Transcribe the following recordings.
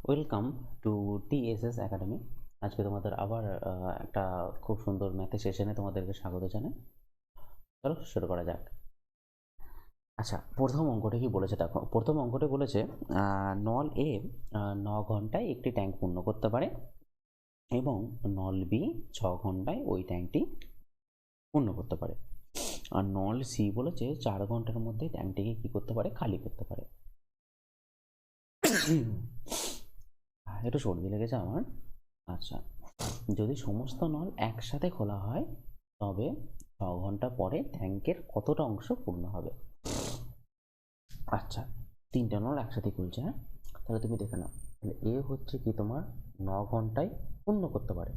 Welcome to TSS academy. আজকে তোমাদের আবার একটা খুব সুন্দর ম্যাথের সেশনে তোমাদেরকে স্বাগত জানাই। চলো শুরু করা যাক। আচ্ছা, প্রথম অঙ্কটা কি বলেছে দেখো। প্রথম অঙ্কটা বলেছে নল এ 9 ঘন্টায় একটি ট্যাঙ্ক পূর্ণ করতে পারে এবং নল বি 6 ঘন্টায় ওই ট্যাঙ্কটি পূর্ণ করতে পারে। আর নল সি বলেছে 4 ঘন্টার মধ্যে ট্যাঙ্কটিকে কি করতে পারে, খালি করতে পারে। একটু সর্দি লেগেছে আমার। আচ্ছা, যদি সমস্ত নল একসাথে খোলা হয় তবে 6 ঘন্টা পরে ট্যাঙ্কের কতটা অংশ পূর্ণ হবে। আচ্ছা, 3টে নল একসাথে খুলছে, হ্যাঁ, তাহলে তুমি দেখে নাও। তাহলে এ হচ্ছে কি তোমার 9 ঘন্টায় পূর্ণ করতে পারে,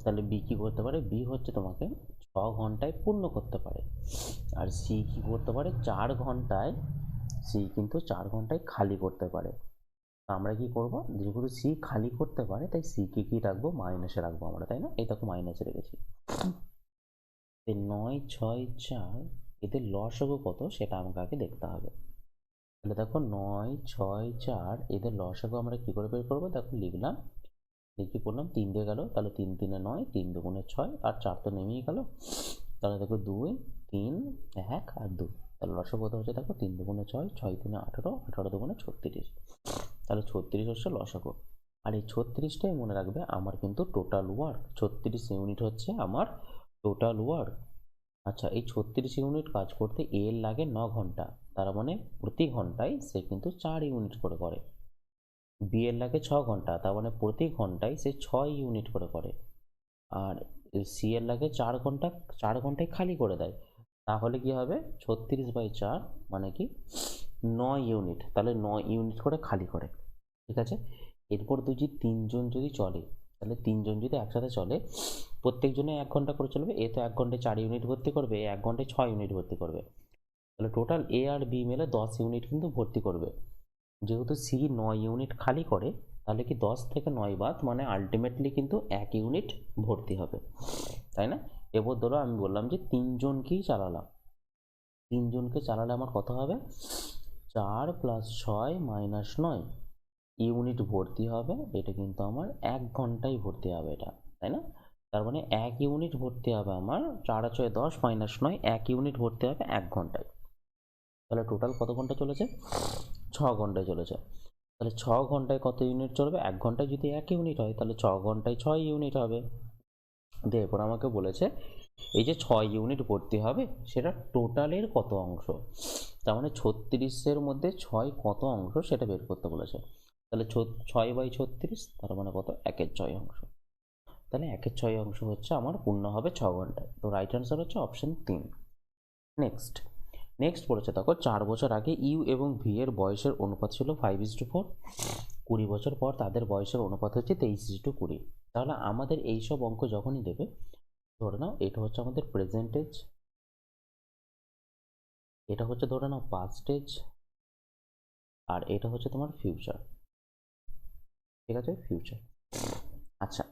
তাহলে বি কি করতে পারে, বি হচ্ছে তোমাকে 6 ঘন্টায় পূর্ণ করতে পারে। আর সি কি করতে পারে, 4 ঘন্টায়, সি কিন্তু 4 ঘন্টায় খালি করতে পারে। আমরা কি করব, যেহেতু সি খালি করতে পারে তাই সি কে কি রাখবো, মাইনাসে রাখবো আমরা, তাই না? এই দেখো মাইনাসে রেখেছি। 9, 6, 4 এদের লসাগু কত সেটা আমাকে আগে দেখতে হবে। তাহলে দেখো 9, 6, 4 এদের লসাগু আমরা কি করে বের করবো, দেখো লিখলাম, লিখে পড়লাম 3 দিয়ে গেল, তাহলে 3 3 9, 3 2 6 আর 4 তো নেমেই গেল। তাহলে দেখো 2, 3, 1 আর 2, তাহলে লসাগু কত হচ্ছে দেখো, 3 2 6, 6 3 18, 18 2 36, তাহলে 36 হচ্ছে লসাগু। আর এই 36টাই মনে রাখবে আমার কিন্তু টোটাল ওয়ার্ক, 36 ইউনিট হচ্ছে আমার টোটাল ওয়ার্ক। আচ্ছা, এই 36 ইউনিট কাজ করতে এর লাগে 9 ঘন্টা, তার মানে প্রতি ঘন্টায় সে কিন্তু 4 ইউনিট করে করে। বি এর লাগে 6 ঘন্টা, তার মানে প্রতি ঘন্টায় সে 6 ইউনিট করে করে। আর সি এর লাগে 4 ঘন্টা, 4 ঘন্টায় খালি করে দেয়। তাহলে কি হবে, 36/4 মানে কি 9 ইউনিট, তাহলে 9 ইউনিট করে খালি করে। ঠিক আছে, এরপর যদি 3জন যদি চলে, তাহলে 3জন যদি একসাথে চলে, প্রত্যেকজনে 1 ঘন্টা করে চলবে। এ তো 1 ঘন্টায় 4 ইউনিট ভর্তি করবে, এ 1 ঘন্টায় 6 ইউনিট ভর্তি করবে। তাহলে টোটাল এ আর বি মিলে 10 ইউনিট কিন্তু ভর্তি করবে। যেহেতু সি 9 ইউনিট খালি করে, তাহলে কি 10 থেকে 9 বাদ, মানে আলটিমেটলি কিন্তু 1 ইউনিট ভর্তি হবে, তাই না? এবার ধরো আমি বললাম যে 3জনকেই চালালাম, 3জনকে চালালে আমার কত হবে, 4 + 6 - 9 ইউনিট ভর্তি হবে। এটা কিন্তু আমার 1 ঘন্টায় ভর্তি হবে এটা, তাই না? তার মানে 1 ইউনিট ভর্তি হবে আমার, 4 আর 6 10 - 9, 1 ইউনিট ভর্তি হবে 1 ঘন্টায়। তাহলে টোটাল কত ঘন্টা চলেছে, 6 ঘন্টায় চলেছে। তাহলে 6 ঘন্টায় কত ইউনিট চলবে, 1 ঘন্টায় যদি 1 ইউনিট হয় তাহলে 6 ঘন্টায় 6 ইউনিট হবে। দিয়ে এরপর আমাকে বলেছে এই যে 6 ইউনিট ভর্তি হবে সেটা টোটালের কত অংশ, তার মানে 36-এর মধ্যে 6 কত অংশ সেটা বের করতে বলেছে। তাহলে 6/36, তার মানে কত, 1/6 অংশ। তাহলে 1/6 অংশ হচ্ছে আমার পূর্ণ হবে 6 ঘন্টায়। তো রাইট অ্যান্সার হচ্ছে অপশন 3। নেক্সট নেক্সট বলেছে দেখো, 4 বছর আগে ইউ এবং ভি এর বয়সের অনুপাত ছিল 5:4, 20 বছর পর তাদের বয়সের অনুপাত হচ্ছে 23:20। তাহলে আমাদের এইসব অঙ্ক যখনই দেবে, ধরে নাও এটা হচ্ছে আমাদের প্রেজেন্টেজ, এটা হচ্ছে ধরে নাও পাস্টেজ, আর এটা হচ্ছে তোমার ফিউচার। ঠিক আছে, ফিউচার। আচ্ছা,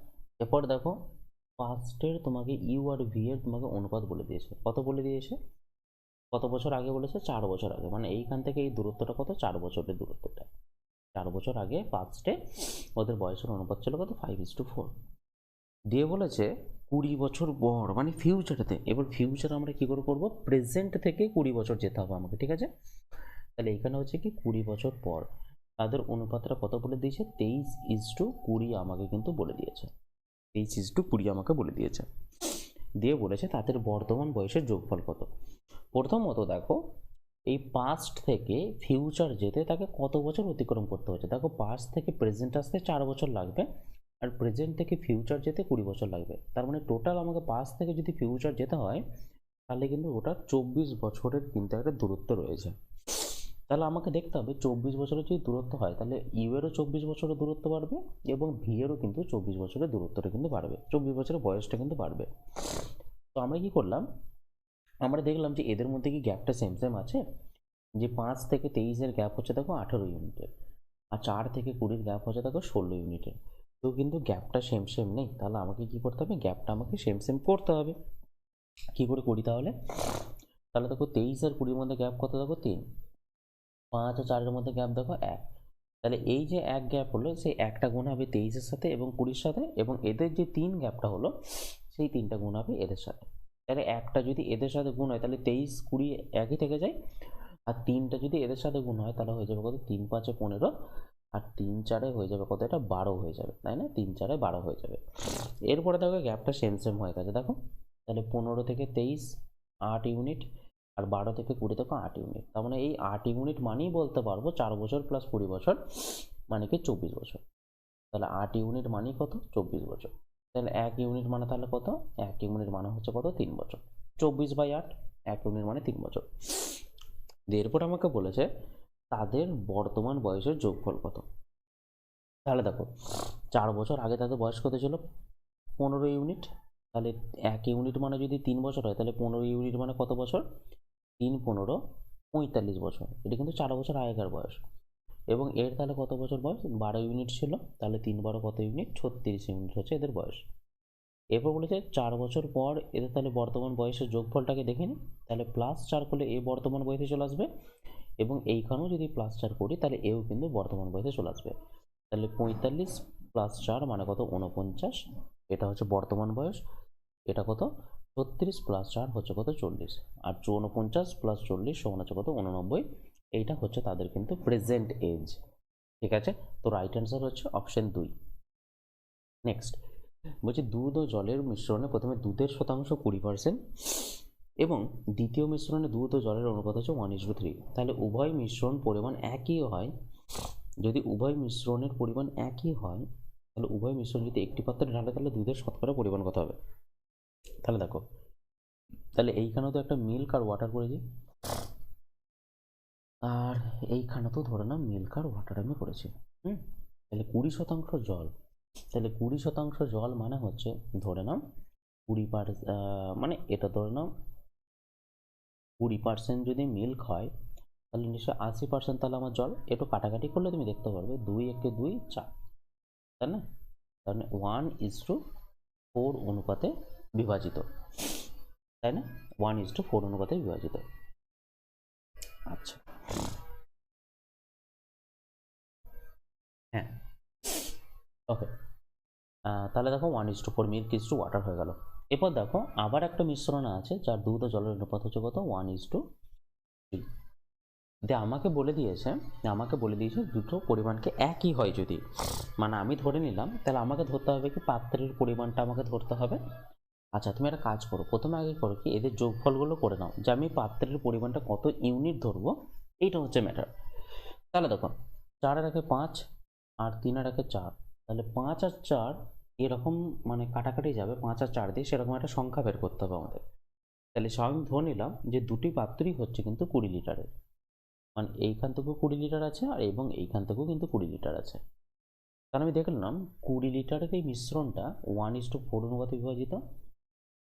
এরপর দেখো পাস্টের তোমাকে ইউ আর ভি এর তোমাকে অনুপাত বলে দিয়েছে, কত বলে দিয়েছে, কত বছর আগে বলেছে, 4 বছর আগে, মানে এইখান থেকে এই দূরত্বটা কত, 4 বছরের দূরত্বটা। 4 বছর আগে পাস্টে ওদের বয়সের অনুপাত ছিল কত, 5:4। দিয়ে বলেছে 20 বছর পর, মানে ফিউচারেতে। এবার ফিউচার আমরা কি করে করবো, প্রেজেন্ট থেকে 20 বছর যেতে হবে আমাকে, ঠিক আছে? তাহলে এখানে হচ্ছে কি 20 বছর পর তাদের অনুপাতটা কত বলে দিয়েছে, 23:20 আমাকে কিন্তু বলে দিয়েছে, 23:20 আমাকে বলে দিয়েছে। দিয়ে বলেছে তাদের বর্তমান বয়সের যোগফল কত। প্রথমত দেখো, এই পাস্ট থেকে ফিউচার যেতে তাকে কত বছর অতিক্রম করতে হচ্ছে, দেখো পাস্ট থেকে প্রেজেন্ট আসতে 4 বছর লাগবে, আর প্রেজেন্ট থেকে ফিউচার যেতে 20 বছর লাগবে। তার মানে টোটাল আমাকে পাস্ট থেকে যদি ফিউচার যেতে হয় তাহলে কিন্তু ওটা 24 বছরের কিন্তু একটা দূরত্ব রয়েছে। তাহলে আমাকে দেখতে হবে 24 বছরের যদি দূরত্ব হয় তাহলে ইউ এরও 24 বছরের দূরত্ব বাড়বে এবং ভি এরও কিন্তু 24 বছরের দূরত্বটা কিন্তু বাড়বে, 24 বছরের বয়সটা কিন্তু বাড়বে। তো আমরা কি করলাম, আমরা দেখলাম যে এদের মধ্যে কি গ্যাপটা সেম সেম আছে, যে 5 থেকে 23-এর গ্যাপ হচ্ছে দেখো 18 ইউনিটের, আর 4 থেকে 20-র গ্যাপ হচ্ছে দেখো 16 ইউনিটের। তো কিন্তু গ্যাপটা সেম সেম নেই, তাহলে আমাকে কি করতে হবে, গ্যাপটা আমাকে সেম সেম করতে হবে। কি করে করি তাহলে, তাহলে দেখো 23 আর 20-র মধ্যে গ্যাপ কত, দেখো 3, 5 আর 4 এর মধ্যে গ্যাপ দেখো 1, তাহলে এই যে 1 গ্যাপ হলো সেই একটা গুণ হবে 23 এর সাথে এবং 20 এর সাথে, এবং এদের যে 3 গ্যাপটা হলো সেই 3টা গুণ হবে এদের সাথে। তাহলে একটা যদি এদের সাথে গুণ হয় তাহলে 23 20 একই থেকে যায়, আর 3টা যদি এদের সাথে গুণ হয় তাহলে হয়ে যাবে কত, 3 5 15, আর 3 4 হয়ে যাবে কত, এটা 12 হয়ে যাবে, তাই না? 3 4 12 হয়ে যাবে। এরপরে দেখো গ্যাপটা সেম সেম হয়ে গেছে দেখো, তাহলে 15 থেকে 23 8 ইউনিট, আর 12 থেকে 20 দেখো 8 ইউনিট। তার মানে এই 8 ইউনিট মানেই বলতে পারবো 4 বছর প্লাস 20 বছর মানে কি 24 বছর। তাহলে 8 ইউনিট মানেই কত, 24 বছর। তাহলে 1 ইউনিট মানে তাহলে কত, 1 ইউনিট মানে হচ্ছে কত, 3 বছর। 24/8, 1 ইউনিট মানে 3 বছর। এরপর আমাকে বলেছে তাদের বর্তমান বয়সের যোগফল কত। তাহলে দেখো 4 বছর আগে তাদের বয়স কত ছিল, 15 ইউনিট। তাহলে 1 ইউনিট মানে যদি 3 বছর হয় তাহলে 15 ইউনিট মানে কত বছর, 3 15 45 বছর। এটা কিন্তু 4 বছর আগেকার বয়স। এবং এর তাহলে কত বছর বয়স, 12 ইউনিট ছিল, তাহলে 3 12 কত ইউনিট, 36 ইউনিট হচ্ছে এদের বয়স। এরপর বলেছে 4 বছর পর এদের তাহলে বর্তমান বয়সের যোগফলটাকে দেখে নিই। তাহলে +4 করলে এ বর্তমান বয়সে চলে আসবে, এবং এইখানেও যদি +4 করি তাহলে এও কিন্তু বর্তমান বয়সে চলে আসবে। তাহলে 45 + 4 মানে কত, 49, এটা হচ্ছে বর্তমান বয়স। এটা কত, 36 + 4 হচ্ছে কত, 40, আর 49 + 40 সমান হচ্ছে কত, 89। এইটা হচ্ছে তাদের কিন্তু প্রেজেন্ট এজ। ঠিক আছে, তো রাইট অ্যান্সার হচ্ছে অপশন 2। নেক্সট বলছি দুধ ও জলের মিশ্রণে প্রথমে দুধের শতাংশ 20% এবং দ্বিতীয় মিশ্রণে দুধ ও জলের অনুপাত হচ্ছে 1:3। তাহলে উভয় মিশ্রণ পরিমাণ একই হয়, যদি উভয় মিশ্রণের পরিমাণ একই হয় তাহলে উভয় মিশ্রণ যদি একটি পাত্রে ঢালে তাহলে দুধের শতকরা পরিমাণ কত হবে। তাহলে দেখো, তাহলে এইখানেও তো একটা মিল্ক আর ওয়াটার করেছি, আর এইখানে তো ধরে নাও মিল্ক আর ওয়াটার আমি করেছি। তাহলে 20% জল, তাহলে 20% জল মানে হচ্ছে ধরে নাও 20%, মানে এটা ধরে নাও 20% যদি মিল্ক হয় তাহলে নিশ্চয়ই 80% তাহলে আমার জল। একটু কাটাকাটি করলে তুমি দেখতে পারবে 2 একে 2 4, তাই না? তাহলে 1:4 অনুপাতে বিভাজিত, তাই না? 1:4 অনুপাতে বিভাজিত। আচ্ছা, হ্যাঁ, ওকে। তাহলে দেখো 1:4 মিল্ক ইজ টু ওয়াটার হয়ে গেল। এরপর দেখো আবার একটা মিশ্রণ আছে যার দুধ ও জলের অনুপাত হচ্ছে কত, 1:3। আমাকে বলে দিয়েছে দুটো পরিমাণকে একই হয় যদি, মানে আমি ধরে নিলাম তাহলে আমাকে ধরতে হবে কি পাত্রের পরিমাণটা আমাকে ধরতে হবে। আচ্ছা তুমি একটা কাজ করো, প্রথমে আগে করো কি এদের যোগফলগুলো করে নাও, যে আমি পাত্রের পরিমাণটা কত ইউনিট ধরবো, এইটা হচ্ছে ম্যাটার। তাহলে দেখো 4 আর 1 5, আর 3 আর 1 4, তাহলে 5 আর 4 এরকম মানে কাটাকাটি যাবে 5 আর 4 দিয়ে, সেরকম একটা সংখ্যা বের করতে হবে আমাদের। তাহলে আমি ধরে নিলাম যে দুটি পাত্রই হচ্ছে কিন্তু 20 লিটারের, মানে এইখান থেকেও 20 লিটার আছে আর এবং এইখান থেকেও কিন্তু 20 লিটার আছে। তাহলে আমি দেখলাম 20 লিটারের এই মিশ্রণটা 1:4 অনুপাতে বিভাজিত,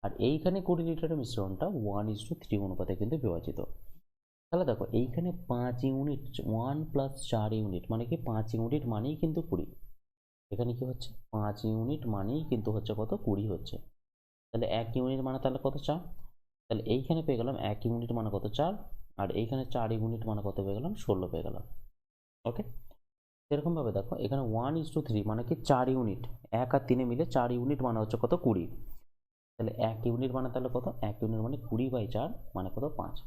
আর এইখানে 20 লিটারের মিশ্রণটা 1:3 অনুপাতে কিন্তু বিভাজিত। তাহলে দেখো এইখানে 5 ইউনিট, 1 + 4 ইউনিট মানে কি 5 ইউনিট মানেই কিন্তু 20। এখানে কি হচ্ছে 5 ইউনিট মানেই কিন্তু হচ্ছে কত, 20 হচ্ছে। তাহলে 1 ইউনিট মানে তাহলে কত, 4। তাহলে এইখানে পেয়ে গেলাম 1 ইউনিট মানে কত, 4, আর এইখানে 4 ইউনিট মানে কত পেয়ে গেলাম, 16 পেয়ে গেলাম। ওকে, সেরকমভাবে দেখো এখানে 1:3 মানে কি 4 ইউনিট, 1 আর 3 মিলে 4 ইউনিট মানে হচ্ছে কত, 20। তাহলে 1 ইউনিট মানে তাহলে কত, 1 ইউনিট মানে 20/4 মানে কত, 5।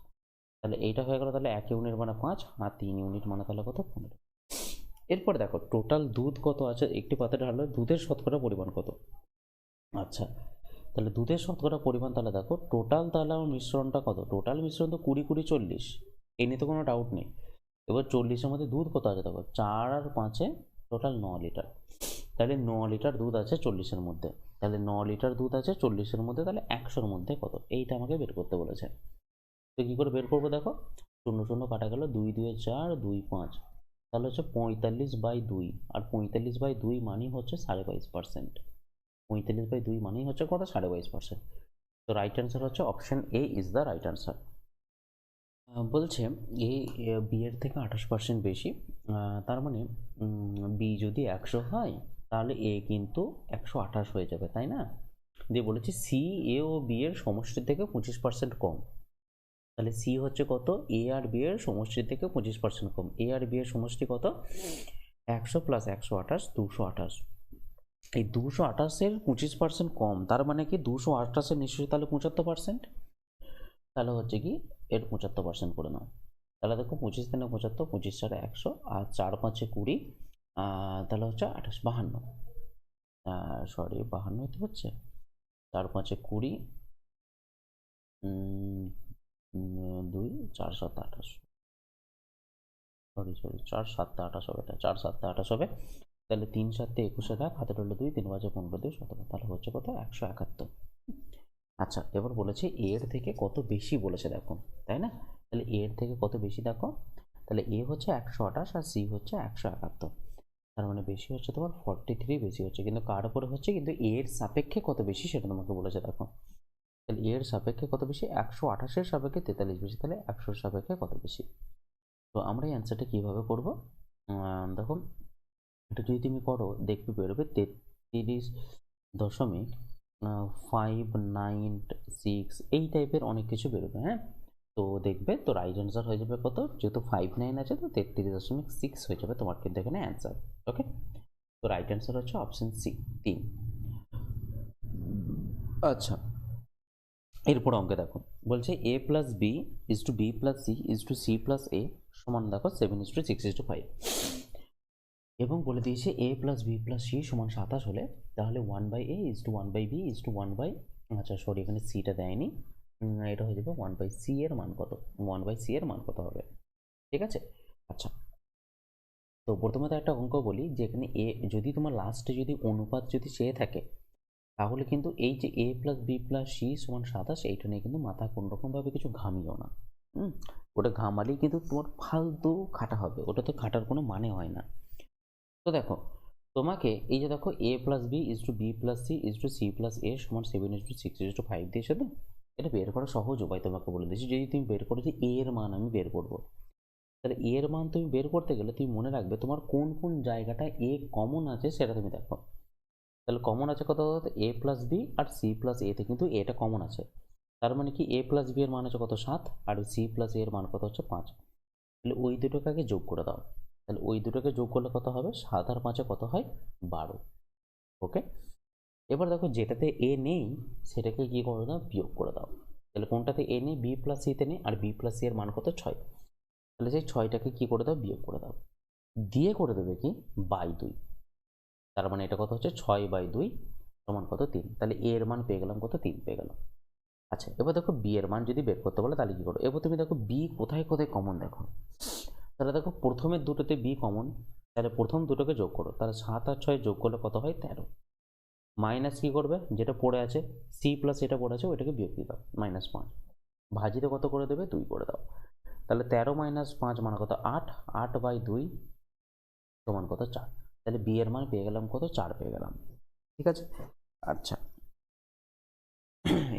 তাহলে এইটা হয়ে গেল, তাহলে 1 ইউনিট মানে 5, আর 3 ইউনিট মানে তাহলে কত, 15। এরপরে দেখো টোটাল দুধ কত আছে একটি পাত্রে ঢাললে দুধের শতকরা পরিমাণ কত। আচ্ছা, তাহলে দুধের শতকরা পরিমাণ, তাহলে দেখো টোটাল তাহলে আমার মিশ্রণটা কত, টোটাল মিশ্রণ তো 20 20 40, এই নিয়ে তো কোনো ডাউট নেই। এবার 40-এর মধ্যে দুধ কত আছে দেখো, 4 আর 5-এ টোটাল 9 লিটার, তাহলে 9 লিটার দুধ আছে 40-এর মধ্যে। তাহলে 9 লিটার দুধ আছে 40-এর মধ্যে, তাহলে 100-এর মধ্যে কত, এইটা আমাকে বের করতে বলেছে। তো কী করে বের করবো দেখো, 0 0 কাটা গেল, 2 2 4 2 5, তাহলে হচ্ছে 45/2, আর 45/2 মানেই হচ্ছে 22.5%। 45/2 মানেই হচ্ছে কত, 22.5%। তো রাইট অ্যান্সার হচ্ছে option A is the right answer. বলছে এ বি এর থেকে 28% বেশি, তার মানে বি যদি 100 হয় তাহলে এ কিন্তু 128 হয়ে যাবে, তাই না? দিয়ে বলেছি সি এ ও বি এর সমষ্টির থেকে 25% কম, তাহলে সি হচ্ছে কত, এ আর বি এর সমষ্টি থেকে 25% কম। এ আর বি এর সমষ্টি কত, 100 প্লাস 128, 228। এই 228-এর 25% কম, তার মানে কি 228-এর নিশ্চয়ই তাহলে 75%। তাহলে হচ্ছে কি এর 75% করে নাও। তাহলে দেখো 25 3 75, 25 4 100, আর 4 5 20, তাহলে হচ্ছে 28, 52, সরি 52 তো হচ্ছে, 4 5 20, 2 4 7 28, সরি 4 7 28 হবে, এটা 4 7 28 হবে। তাহলে 3 7 21 থাক, হাতে রইল 2, 3 5 15 2 17, তাহলে হচ্ছে কত, 171। আচ্ছা, এবার বলেছে এর থেকে কত বেশি বলেছে দেখো, তাই না? তাহলে এর থেকে কত বেশি দেখো, তাহলে এ হচ্ছে 128 আর সি হচ্ছে 171, তার মানে বেশি হচ্ছে তোমার 43 বেশি হচ্ছে, কিন্তু কার উপরে হচ্ছে, কিন্তু এর সাপেক্ষে কত বেশি সেটা তোমাকে বলেছে দেখো। তাহলে এর সাপেক্ষে কত বেশি, 128-এর সাপেক্ষে 43 বেশি, তাহলে 100-এর সাপেক্ষে কত বেশি। তো আমরা এই অ্যান্সারটা কীভাবে করবো, দেখো এটা যদি তুমি করো দেখবে বেরোবে 33.596, এই টাইপের অনেক কিছু বেরোবে। হ্যাঁ, তো দেখবে তো রাইট অ্যান্সার হয়ে যাবে কত, যেহেতু 59 আছে তো 33.6 হয়ে যাবে তোমার কিন্তু এখানে অ্যান্সার। ওকে, তো রাইট অ্যান্সার হচ্ছে অপশন সি, 3। আচ্ছা, এরপর অঙ্কে দেখো বলছে A plus B is to B plus C is to C plus A সমান দেখো 7:6:5, এবং বলে দিয়েছে A plus B plus C সমান 27 হলে তাহলে 1/a is two 1/b is two 1/, আচ্ছা সরি এখানে সিটা দেয়নি, এটা হয়ে যাবে 1/c এর মান কত, 1/c এর মান কত হবে, ঠিক আছে। আচ্ছা, তো প্রথমে তো একটা অঙ্ক বলি যে এখানে এ যদি তোমার লাস্টে যদি অনুপাত যদি চেয়ে থাকে, তাহলে কিন্তু এই যে এ প্লাস বি প্লাস সি সমান 27, এইটা নিয়ে কিন্তু মাথা কোনোরকমভাবে কিছু ঘামিও না। ওটা ঘামালেই কিন্তু তোমার ফালতু খাটা হবে, ওটা তো খাটার কোনো মানে হয় না। তো দেখো তোমাকে এই যে দেখো A plus B is to B plus C is to C plus A সমান 7:6:5 দিয়েছে, তো এটা বের করা সহজ উপায় তোমাকে বলে দিয়েছি। যদি তুমি বের করো যে এ এর মান আমি বের করবো, তাহলে এ এর মান তুমি বের করতে গেলে তুমি মনে রাখবে তোমার কোন কোন জায়গাটা এ কমন আছে সেটা তুমি দেখো। তাহলে কমন আছে কত, এ প্লাস বি আর সি প্লাস এতে কিন্তু এটা কমন আছে, তার মানে কি এ প্লাস বি এর মান হচ্ছে কত 7, আর সি প্লাস এর মান কত হচ্ছে 5। তাহলে ওই দুটোকে আগে যোগ করে দাও, তাহলে ওই দুটোকে যোগ করলে কত হবে, 7 আর 5 কত হয়, 12। ওকে, এবার দেখো যেটাতে এ নেই সেটাকে কি করে দাও, বিয়োগ করে দাও। তাহলে কোনটাতে এ নেই, বি প্লাস সিতে নেই, আর বি প্লাস সি এর মান কত 6, তাহলে সেই 6টাকে কি করে দাও, বিয়োগ করে দাও, দিয়ে করে দেবে কি বাই 2, তার মানে এটা কত হচ্ছে 6/2 সমান কত 3, তাহলে এ এর মান পেয়ে গেলাম কত, 3 পেয়ে গেলাম। আচ্ছা, এবার দেখো বি এর মান যদি বের করতে বলে তাহলে কি করো, এবার তুমি দেখো বি কোথায় কোথায় কমন দেখো, তাহলে দেখো প্রথমের দুটোতে বি কমন, তাহলে প্রথম দুটোকে যোগ করো, তাহলে 7 আর 6 যোগ করলে কত হয় 13, মাইনাস কি করবে যেটা পড়ে আছে সি প্লাস এটা পড়ে আছে ওইটাকে বিয়োগ দিয়ে দাও, -5, ভাজিতে কত করে দেবে 2 করে দাও, তাহলে 13 - 5 মানে কত 8, 8/2 সমান কত 4, তাহলে বি এর মান পেয়ে গেলাম কত 4 পেয়ে গেলাম, ঠিক আছে। আচ্ছা,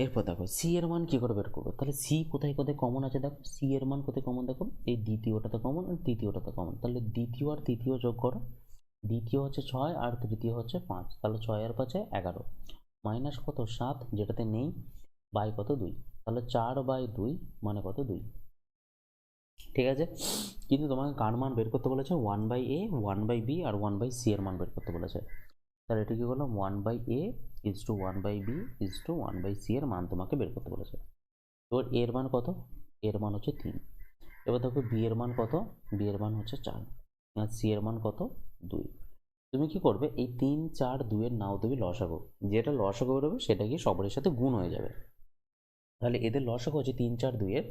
এরপর দেখো সি এর মান কি করে বের করবো, তাহলে সি কোথায় কোথায় কমন আছে দেখো, সি এর মান কোথায় কমন দেখো, এই দ্বিতীয়টাতে কমন আর তৃতীয়টাতে কমন, তাহলে দ্বিতীয় আর তৃতীয় যোগ করো, দ্বিতীয় হচ্ছে 6 আর তৃতীয় হচ্ছে 5, তাহলে 6 আর 5 11, মাইনাস কত 7 যেটাতে নেই, বাই কত 2, তাহলে 4/2 মানে কত 2, ঠিক আছে। কিন্তু তোমাকে কার মান বের করতে বলেছে, 1/a 1/b আর 1/c এর মান বের করতে বলেছে, তাহলে এটা কি করলাম 1/a is two 1/b is two 1/c এর মান তোমাকে বের করতে বলেছে। এবার এর মান কত, এর মান হচ্ছে 3, এবার দেখো বি এর মান কত, বি এর মান হচ্ছে 4, আর সি এর মান কত 2, তুমি কি করবে এই 3 4 2 এর নাও তুমি লসাগু, যেটা লসাগু বেরোবে সেটা কি সবার সাথে গুণ হয়ে যাবে, তাহলে এদের লসাগু হচ্ছে 3 4 2 এর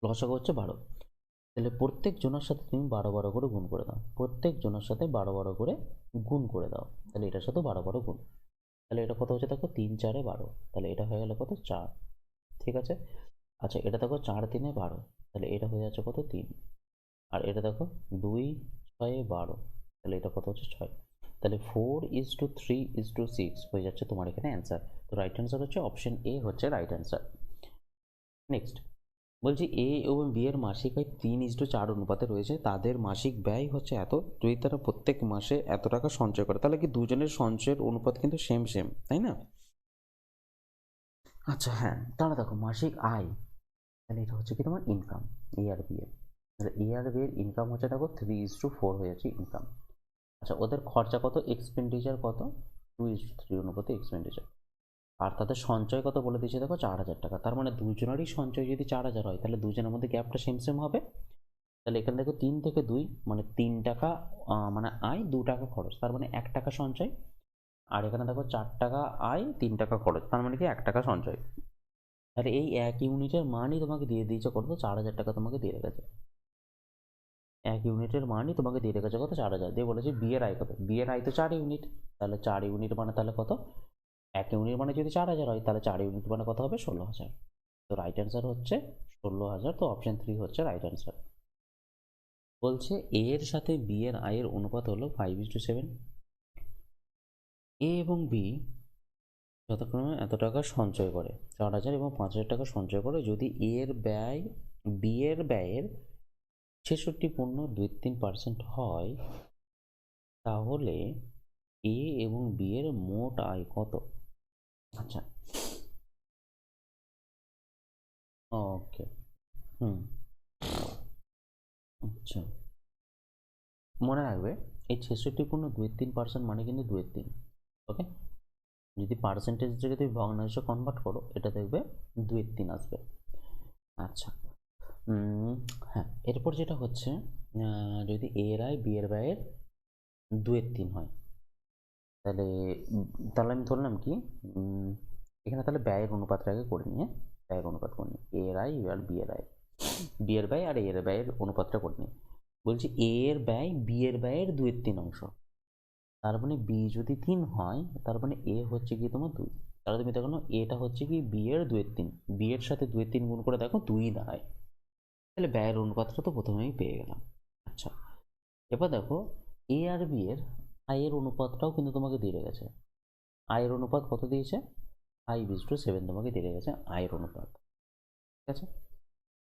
লসাগু হচ্ছে 12, তাহলে প্রত্যেক জনের সাথে তুমি 12 করে গুণ করে দাও, প্রত্যেক জনের সাথে 12 করে গুণ করে দাও, তাহলে এটার সাথে 12 গুণ, তাহলে এটা কত হচ্ছে দেখো 3 4 12, তাহলে এটা হয়ে গেল কত 4, ঠিক আছে। আচ্ছা, এটা দেখো 4 3 12, তাহলে এটা হয়ে যাচ্ছে কত 3, আর এটা দেখো 2 6 12, তাহলে এটা কত হচ্ছে 6, তাহলে 4:3:6 হয়ে যাচ্ছে তোমার এখানে অ্যান্সার। তো রাইট অ্যান্সার হচ্ছে অপশন এ হচ্ছে রাইট অ্যান্সার। নেক্সট বলছি এ এবং বি এর মাসিক আয় 3:4 অনুপাতে রয়েছে, তাদের মাসিক ব্যয় হচ্ছে এত, যদি তারা প্রত্যেক মাসে এত টাকা সঞ্চয় করে, তাহলে কি দুজনের সঞ্চয়ের অনুপাত কিন্তু সেম সেম, তাই না। আচ্ছা হ্যাঁ, তাহলে দেখো মাসিক আয়, তাহলে এটা হচ্ছে কি তোমার ইনকাম এ আর বি এর। তাহলে এ আর বি এর ইনকাম হচ্ছে দেখো 3:4 হয়ে যাচ্ছে ইনকাম। আচ্ছা, ওদের খরচা কত, এক্সপেন্ডিচার কত, 2:3 অনুপাতে এক্সপেন্ডিচার। আর তাদের সঞ্চয় কত বলে দিয়েছে দেখো 4,000 টাকা। তার মানে দুজনেরই সঞ্চয় যদি 4,000 হয় তাহলে দুজনের মধ্যে গ্যাপটা সেম সেম হবে। তাহলে এখানে দেখো 3 থেকে 2 মানে 3 টাকা মানে আয়, 2 টাকা খরচ, তার মানে 1 টাকা সঞ্চয়। আর এখানে দেখো 4 টাকা আয়, 3 টাকা খরচ, তার মানে কি 1 টাকা সঞ্চয়। তাহলে এই 1 ইউনিটের মানই তোমাকে দিয়ে দিয়েছে কত, 4,000 টাকা তোমাকে দিয়ে রেখেছে। 1 ইউনিটের মানই তোমাকে দিয়ে রেখেছে কত, 4,000। দিয়ে বলেছে বি এর আয় কত, বি এর আয় তো 4 ইউনিট। তাহলে 4 ইউনিট মানে তাহলে কত, 1 ইউনিট মানে যদি 4,000 হয় তাহলে 4 ইউনিট মানে কত হবে, 16,000। তো রাইট অ্যান্সার হচ্ছে 16,000। তো অপশন 3 হচ্ছে রাইট অ্যান্সার। বলছে এ এর সাথে বি এর আয়ের অনুপাত হলো 5:7। এ এবং বি যথাক্রমে এত টাকা সঞ্চয় করে, 4,000 এবং 5,000 টাকা সঞ্চয় করে। যদি এ এর ব্যয় বি এর ব্যয়ের 66.23% হয়, তাহলে এ এবং বি এর মোট আয় কত? আচ্ছা, ওকে, হুম, আচ্ছা, মনে রাখবে এই 66.23% মানে কিন্তু 2/3। ওকে, যদি পার্সেন্টেজটাকে তুমি ভগ্নাংশে কনভার্ট করো এটা দেখবে 2/3 আসবে। আচ্ছা, হ্যাঁ, এরপর যেটা হচ্ছে যদি এ এর আয় বি এর ব্যয়ের 2/3 হয়, তাহলে তাহলে আমি ধরলাম কি এখানে তাহলে ব্যয়ের অনুপাতটাকে করে নিয়ে, ব্যয়ের অনুপাত করে নিই, এ এর আয় আর বি এর আয়, বি এর ব্যয় আর এ এর ব্যয়ের অনুপাতটা করে নিই। বলছি এ এর ব্যয় বি এর ব্যয়ের 2/3 অংশ। তার মানে বি যদি 3 হয় তার মানে এ হচ্ছে কি তোমার 2। তাহলে তুমি দেখো না এটা হচ্ছে কি বি এর 2/3, বি এর সাথে 2/3 গুণ করে দেখো 2 দাঁড়ায়। তাহলে ব্যয়ের অনুপাতটা তো প্রথমেই পেয়ে গেলাম। আচ্ছা, এবার দেখো এ আর বি এর আয়ের অনুপাতটাও কিন্তু তোমাকে দিয়ে রেখেছে। আয়ের অনুপাত কত দিয়েছে, 5:7 তোমাকে দিয়ে রেখেছে আয়ের অনুপাত। ঠিক আছে।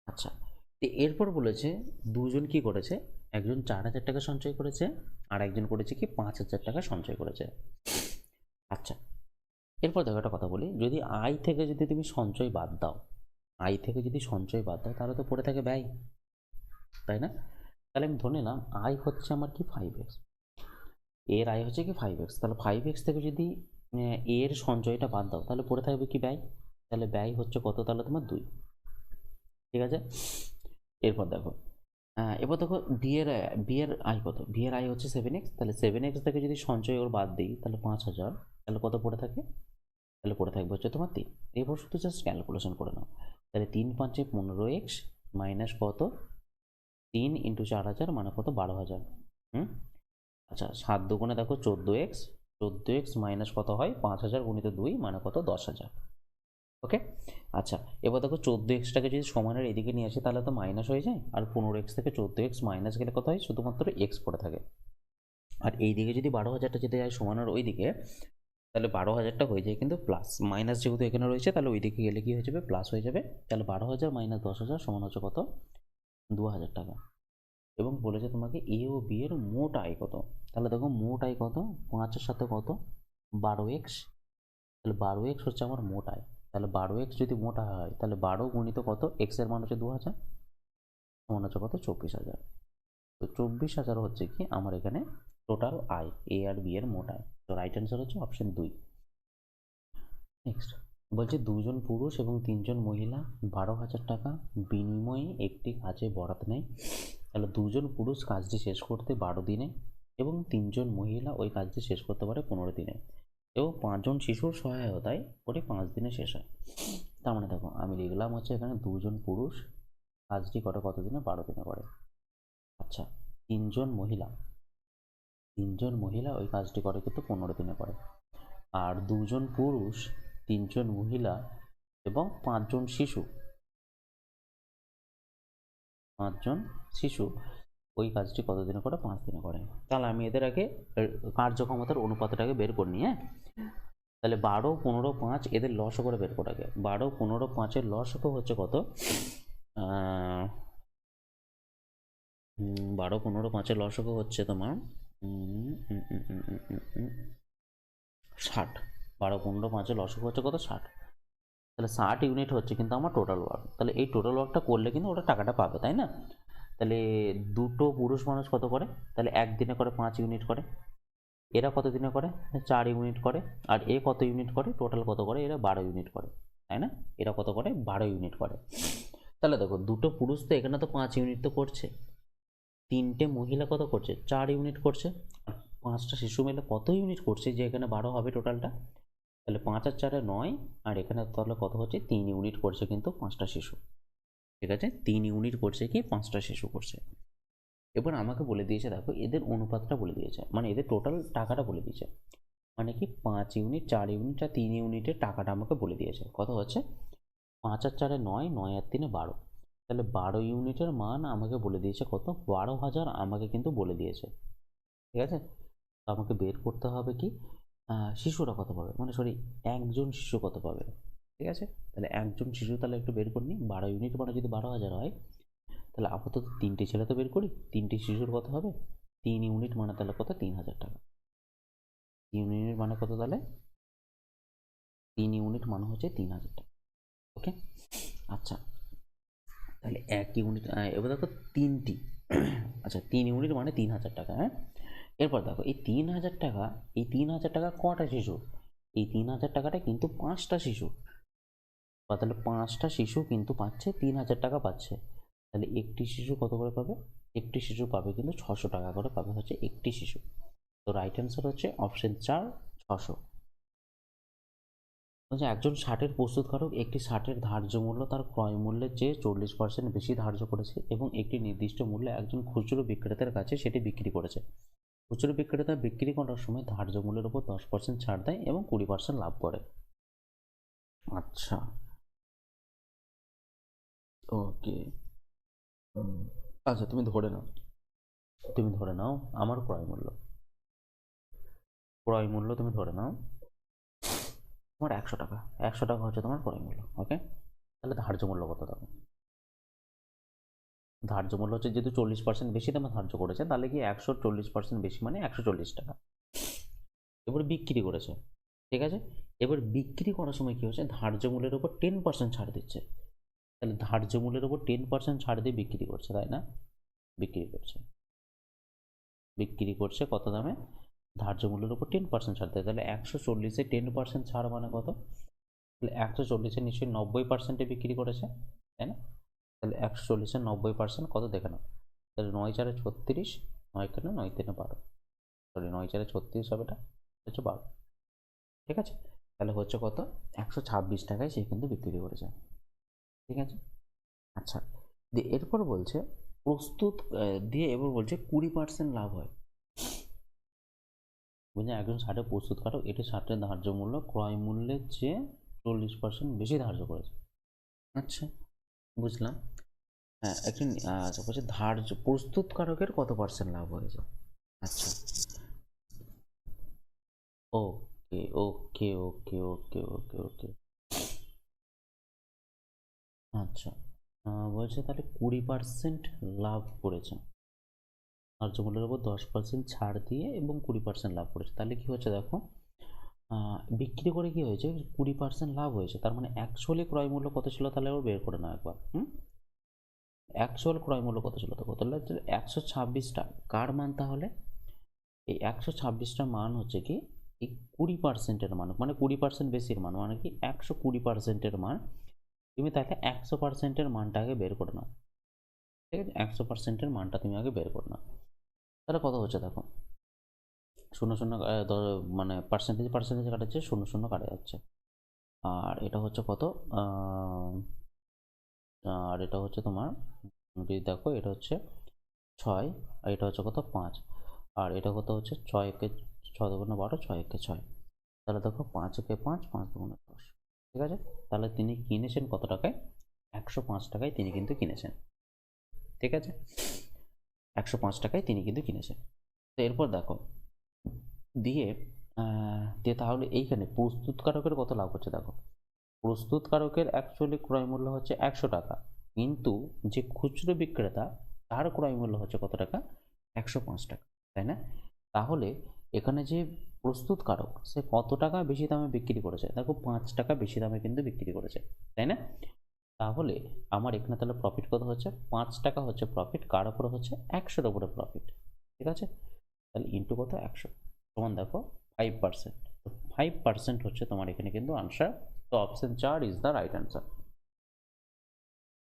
আচ্ছা, এরপর বলেছে দুজন কি করেছে, একজন 4,000 টাকা সঞ্চয় করেছে আর একজন করেছে কি 5,000 টাকা সঞ্চয় করেছে। আচ্ছা, এরপর দেখো একটা কথা বলি, যদি আয় থেকে যদি তুমি সঞ্চয় বাদ দাও, আয় থেকে যদি সঞ্চয় বাদ দাও তাহলে তো পড়ে থাকে ব্যয়, তাই না? তাহলে আমি ধরে নিলাম আয় হচ্ছে আমার কি 5x, এর আয় হচ্ছে কি 5x, তাহলে 5x থেকে যদি এর সঞ্চয়টা বাদ দাও তাহলে পড়ে থাকবে কি ব্যয়। তাহলে ব্যয় হচ্ছে কত, তাহলে তোমার 2। ঠিক আছে। এরপর দেখো এবার দেখো বি এর আয় কত, বি এর আয় হচ্ছে 7x, তাহলে 7x থেকে যদি সঞ্চয় ওর বাদ দিই তাহলে 5,000, তাহলে কত পড়ে থাকে, তাহলে পড়ে থাকবে হচ্ছে তোমার 3। এরপর শুধু জাস্ট ক্যালকুলেশন করে নাও, তাহলে 3 5 15x মাইনাস কত, 3 ইন্টু 4,000 মানে কত, 12,000। হুম, আচ্ছা, 7 দুগুণে দেখো 14x, 14x মাইনাস কত হয় 5,000 গুণিত 2 মানে কত, 10,000। ওকে। আচ্ছা, এবার দেখো 14xটাকে যদি সমানের এদিকে নিয়ে আসি তাহলে তো মাইনাস হয়ে যায়, আর 15x থেকে 14x মাইনাস গেলে কত হয়, শুধুমাত্র এক্স পড়ে থাকে। আর এই দিকে যদি 12,000টা যেতে যায় সমানের ওই দিকে, তাহলে 12,000টা হয়ে যায় কিন্তু প্লাস, মাইনাস যেহেতু এখানে রয়েছে তাহলে ওই দিকে গেলে কি হয়ে যাবে, প্লাস হয়ে যাবে। তাহলে 12,000 মাইনাস 10,000 সমান হচ্ছে কত, 2,000 টাকা। এবং বলেছে তোমাকে এ ও বি এর মোট আয় কত। তাহলে দেখো মোট আয় কত, 5-এর সাথে কত, 12x, তাহলে 12x হচ্ছে আমার মোট আয়। তাহলে 12x যদি মোট আয় হয় তাহলে 12 গুণিত কত, x এর মান হচ্ছে 2,000, সমান হচ্ছে কত, 24,000। তো 24,000 হচ্ছে কি আমার এখানে টোটাল আয়, এ আর বি এর মোট আয়। তো রাইট অ্যান্সার হচ্ছে অপশন 2। নেক্সট বলছে দুজন পুরুষ এবং 3জন মহিলা 12,000 টাকা বিনিময়ে একটি কাজে বরাত নেয়। তাহলে দুজন পুরুষ কাজটি শেষ করতে 12 দিনে এবং 3জন মহিলা ওই কাজটি শেষ করতে পারে 15 দিনে এবং 5জন শিশুর সহায়তায় ওটি 5 দিনে শেষ হয়। তার মানে দেখো আমি লিখলাম হচ্ছে এখানে দুজন পুরুষ কাজটি করে কত দিনে, 12 দিনে করে। আচ্ছা, 3জন মহিলা ওই কাজটি করে কিন্তু 15 দিনে করে। আর 2জন পুরুষ, 3জন মহিলা এবং 5জন শিশু ওই কাজটি কত দিনে করে, 5 দিনে করে। তাহলে আমি এদের আগে কার্যক্ষমতার অনুপাতটাকে বের করে নিই। হ্যাঁ, তাহলে 12, 15, 5 এদের লসও করে বের করে আগে। 12, 15, 5-এর লসও হচ্ছে কত, 12, 15, 5-এর লসও হচ্ছে তোমার 60। 12, 15, 5-এর লসও হচ্ছে কত, 60। তাহলে 60 ইউনিট হচ্ছে কিন্তু আমার টোটাল ওয়ার্ক। তাহলে এই টোটাল ওয়ার্কটা করলে কিন্তু ওরা টাকাটা পাবে, তাই না? তাহলে দুটো পুরুষ মানুষ কত করে? তাহলে একদিনে করে 5 ইউনিট করে। এরা কত দিনে করে? 4 ইউনিট করে। আর এ কত ইউনিট করে? টোটাল কত করে? এরা 12 ইউনিট করে, তাই না? এরা কত করে? 12 ইউনিট করে। তাহলে দেখো দুটো পুরুষ তো এখানে তো 5 ইউনিট তো করছে, তিনটে মহিলা কত করছে? 4 ইউনিট করছে। আর 5টা শিশু মিলে কত ইউনিট করছে যে এখানে 12 হবে টোটালটা? তাহলে 5 আর 4 9, আর এখানে তাহলে কত হচ্ছে? 3 ইউনিট করছে কিন্তু 5টা শিশু। ঠিক আছে, 3 ইউনিট করছে কি? 5টা শিশু করছে। এবার আমাকে বলে দিয়েছে, দেখো এদের অনুপাতটা বলে দিয়েছে, মানে এদের টোটাল টাকাটা বলে দিয়েছে। মানে কি 5 ইউনিট, 4 ইউনিট আর 3 ইউনিটের টাকাটা আমাকে বলে দিয়েছে। কত হচ্ছে? 5 আর 4 9, 9 আর 3 12। তাহলে 12 ইউনিটের মান আমাকে বলে দিয়েছে কত? 12,000 আমাকে কিন্তু বলে দিয়েছে। ঠিক আছে, তো আমাকে বের করতে হবে কি শিশুরা কত পাবে, মানে সরি একজন শিশু কত পাবে। ঠিক আছে, তাহলে একজন শিশু তাহলে একটু বের করে নিই। 12 ইউনিট মানে যদি 12,000 হয়, তাহলে আপাতত 3টে ছেলে তো বের করি। 3টে শিশুর কত হবে? 3 ইউনিট মানে তাহলে কত? 3,000 টাকা। 3 ইউনিট মানে কত তাহলে? 3 ইউনিট মানে হচ্ছে 3,000 টাকা। ওকে, আচ্ছা তাহলে 1 ইউনিট, এবার দেখো তিনটি আচ্ছা 3 ইউনিট মানে 3,000 টাকা। হ্যাঁ, এরপর দেখো এই 3,000 টাকা, এই 3,000 টাকা কটা শিশু? এই 3,000 টাকাটা কিন্তু 5টা শিশু, বা তাহলে 5টা শিশু কিন্তু পাচ্ছে 3,000 টাকা পাচ্ছে। তাহলে একটি শিশু কত করে পাবে? একটি শিশু পাবে কিন্তু 600 টাকা করে পাবে হচ্ছে একটি শিশু। তো রাইট অ্যান্সার হচ্ছে অপশন 4, 600। বলছে একজন ষাটের প্রস্তুতকারক একটি ষাটের ধার্য মূল্য তার ক্রয় মূল্যের চেয়ে 40% বেশি ধার্য করেছে এবং একটি নির্দিষ্ট মূল্যে একজন খুচরো বিক্রেতার কাছে সেটি বিক্রি করেছে। খুচরো বিক্রেতা বিক্রি করার সময় ধার্য মূল্যের উপর 10% ছাড় দেয় এবং 20% লাভ করে। আচ্ছা, ওকে, আচ্ছা তুমি ধরে নাও, তুমি ধরে নাও আমার ক্রয় মূল্য তুমি ধরে নাও তোমার 100 টাকা। 100 টাকা হচ্ছে তোমার ক্রয় মূল্য। ওকে, তাহলে ধার্য মূল্য কত? দেখো ধার্য মূল্য হচ্ছে যেহেতু 40% বেশি দামে ধার্য করেছে, তাহলে কি 140% বেশি মানে 140 টাকা। এবার বিক্রি করেছে, ঠিক আছে। এবার বিক্রি করার সময় কি হচ্ছে? ধার্য মূল্যের উপর 10% ছাড় দিচ্ছে। তাহলে ধার্য মূল্যের উপর 10% ছাড় দিয়ে বিক্রি করছে, তাই না? বিক্রি করছে কত দামে? ধার্য মূল্যের উপর 10% ছাড় দেয়। তাহলে 140-এ 10% ছাড় মানে কত? তাহলে 140-এ নিশ্চয়ই 90%-এ বিক্রি করেছে, তাই না? তাহলে 140-এর 90% কত দেখে নাও। তাহলে 9 4 36, 9 কেন 9 3 12, সরি 9 4 36 হবে, এটা হচ্ছে 12। ঠিক আছে, তাহলে হচ্ছে কত? 126 টাকায় সে কিন্তু বিক্রি করেছে। ঠিক আছে, আচ্ছা দিয়ে এরপর বলছে প্রস্তুত দিয়ে এবার বলছে 20% লাভ হয়। বুঝলে একজন ষাটের প্রস্তুতকারক এটি ষাটের ধার্য মূল্য ক্রয় মূল্যের চেয়ে 40% বেশি ধার্য করেছে। আচ্ছা, বুঝলাম। হ্যাঁ, একটি আচ্ছা বলছে ধার্য প্রস্তুতকারকের কত পার্সেন্ট লাভ হয়েছে। আচ্ছা, ওকে ওকে ওকে ওকে ওকে ওকে, আচ্ছা বলছে তাহলে 20% লাভ করেছে, ধার্য মূল্যের উপর 10% ছাড় দিয়ে এবং 20% লাভ করেছে। তাহলে কি হচ্ছে দেখো, বিক্রি করে কি হয়েছে? 20% লাভ হয়েছে। তার মানে অ্যাকচুয়ালি ক্রয় মূল্য কত ছিল? তাহলে আবার বের করে নাও একবার। অ্যাকচুয়াল ক্রয় মূল্য কত ছিল? তো কত? 126টা। কার মান তাহলে? এই 126টা মান হচ্ছে কি এই 20%-এর মান, মানে 20% বেশির মান, মানে কি 120%-এর মান। তুমি তাহলে 100%-এর মানটা আগে বের করে নাও। ঠিক আছে, 100%-এর মানটা তুমি আগে বের করে নাও। তাহলে কত হচ্ছে দেখো, শূন্য শূন্য মানে পার্সেন্টেজ পার্সেন্টেজ কাটাচ্ছে, শূন্য শূন্য কাটা যাচ্ছে। আর এটা হচ্ছে কত? আর এটা হচ্ছে তোমার, যদি দেখো এটা হচ্ছে 6, আর এটা হচ্ছে কত? 5। আর এটা কত হচ্ছে? 6 একে 6 দুগুণে 12, 6 একে 6। তাহলে দেখো 5 একে 5, 5 দুগুণে 10। ঠিক আছে, তাহলে তিনি কিনেছেন কত টাকায়? 105 টাকায় তিনি কিন্তু কিনেছেন। ঠিক আছে, 105 টাকায় তিনি কিন্তু কিনেছেন। তো এরপর দেখো দিয়ে তাহলে এইখানে প্রস্তুতকারকের কত লাভ হচ্ছে দেখো। প্রস্তুতকারকের অ্যাকচুয়ালি ক্রয় মূল্য হচ্ছে 100 টাকা, কিন্তু যে খুচরো বিক্রেতা তার ক্রয় মূল্য হচ্ছে কত টাকা? 105 টাকা, তাই না? তাহলে এখানে যে প্রস্তুতকারক সে কত টাকা বেশি দামে বিক্রি করেছে, দেখো 5 টাকা বেশি দামে কিন্তু বিক্রি করেছে, তাই না? তাহলে আমার এখানে তাহলে প্রফিট কত হচ্ছে, 5 টাকা হচ্ছে প্রফিট, কার উপরে হচ্ছে 100-এর উপরে প্রফিট, ঠিক আছে? তাহলে ইন্টু কত 100 সমান দেখো 5%। তো 5% হচ্ছে তোমার এখানে কিন্তু আনসার। তো option 4 is the right answer.